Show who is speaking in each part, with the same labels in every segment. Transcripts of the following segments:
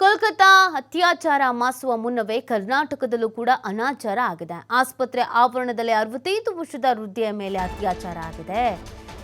Speaker 1: ಕೋಲ್ಕತಾ ಅತ್ಯಾಚಾರ ಮಾಸುವ ಮುನ್ನವೇ ಕರ್ನಾಟಕದಲ್ಲೂ ಕೂಡ ಅನಾಚಾರ ಆಗಿದೆ. ಆಸ್ಪತ್ರೆ ಆವರಣದಲ್ಲಿ 65 ವರ್ಷದ ವೃದ್ಧೆಯ ಮೇಲೆ ಅತ್ಯಾಚಾರ ಆಗಿದೆ.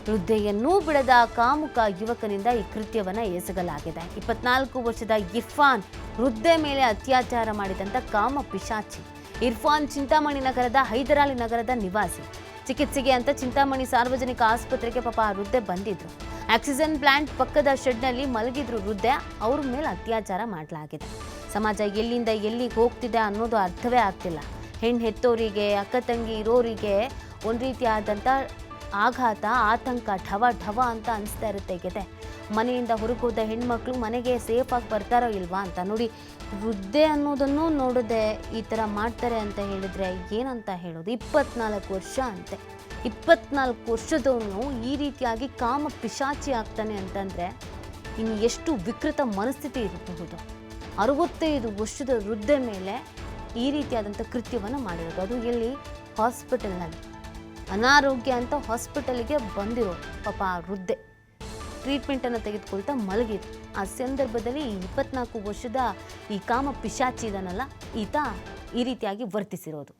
Speaker 1: ವೃದ್ಧೆಯನ್ನೂ ಬಿಡದ ಕಾಮುಕ ಯುವಕನಿಂದ ಈ ಕೃತ್ಯವನ್ನು ಎಸಗಲಾಗಿದೆ. 24 ವರ್ಷದ ಇರ್ಫಾನ್ ವೃದ್ಧೆ ಮೇಲೆ ಅತ್ಯಾಚಾರ ಮಾಡಿದಂತ ಕಾಮ ಪಿಶಾಚಿ. ಇರ್ಫಾನ್ ಚಿಂತಾಮಣಿ ನಗರದ ಹೈದರಾಲಿ ನಗರದ ನಿವಾಸಿ. ಚಿಕಿತ್ಸೆಗೆ ಅಂತ ಚಿಂತಾಮಣಿ ಸಾರ್ವಜನಿಕ ಆಸ್ಪತ್ರೆಗೆ ಪಾಪ ಆ ವೃದ್ಧೆ ಬಂದಿದ್ರು. ಆಕ್ಸಿಜನ್ ಪ್ಲಾಂಟ್ ಪಕ್ಕದ ಶೆಡ್ನಲ್ಲಿ ಮಲಗಿದ್ರು ವೃದ್ಧೆ. ಅವ್ರ ಮೇಲೆ ಅತ್ಯಾಚಾರ ಮಾಡಲಾಗಿದೆ. ಸಮಾಜ ಎಲ್ಲಿಂದ ಎಲ್ಲಿಗೆ ಹೋಗ್ತಿದೆ ಅನ್ನೋದು ಅರ್ಥವೇ ಆಗ್ತಿಲ್ಲ. ಹೆಣ್ಣು ಹೆತ್ತೋರಿಗೆ, ಅಕ್ಕ ತಂಗಿ ಇರೋರಿಗೆ ಒಂದು ರೀತಿಯಾದಂಥ ಆಘಾತ, ಆತಂಕ, ಢವ ಅಂತ ಅನಿಸ್ತಾ ಇರುತ್ತೆ. ಗೆದೆ ಮನೆಯಿಂದ ಹೊರಗೋದ ಹೆಣ್ಮಕ್ಳು ಮನೆಗೆ ಸೇಫಾಗಿ ಬರ್ತಾರೋ ಇಲ್ವಾ ಅಂತ ನೋಡಿ. ವೃದ್ಧೆ ಅನ್ನೋದನ್ನು ನೋಡದೆ ಈ ಥರ ಮಾಡ್ತಾರೆ ಅಂತ ಹೇಳಿದ್ರೆ ಏನಂತ ಹೇಳೋದು. 24 ವರ್ಷ ಅಂತೆ. 24 ವರ್ಷದವನು ಈ ರೀತಿಯಾಗಿ ಕಾಮ ಪಿಶಾಚಿ ಆಗ್ತಾನೆ ಅಂತಂದರೆ ಇನ್ನು ಎಷ್ಟು ವಿಕೃತ ಮನಸ್ಥಿತಿ ಇರಬಹುದು. 65 ವರ್ಷದ ವೃದ್ಧೆ ಮೇಲೆ ಈ ರೀತಿಯಾದಂಥ ಕೃತ್ಯವನ್ನು ಮಾಡಿರೋದು. ಅದು ಎಲ್ಲಿ? ಹಾಸ್ಪಿಟಲ್ನಲ್ಲಿ. ಅನಾರೋಗ್ಯ ಅಂತ ಹಾಸ್ಪಿಟಲ್ಗೆ ಬಂದಿರೋ ಪಾಪ ಆ ವೃದ್ಧೆ ಟ್ರೀಟ್ಮೆಂಟನ್ನು ತೆಗೆದುಕೊಳ್ತಾ ಮಲಗಿದ್ರು. ಆ ಸಂದರ್ಭದಲ್ಲಿ 24 ವರ್ಷದ ಈ ಕಾಮ ಪಿಶಾಚಿ ಇದನ್ನಲ್ಲ, ಈತ ಈ ರೀತಿಯಾಗಿ ವರ್ತಿಸಿರೋದು.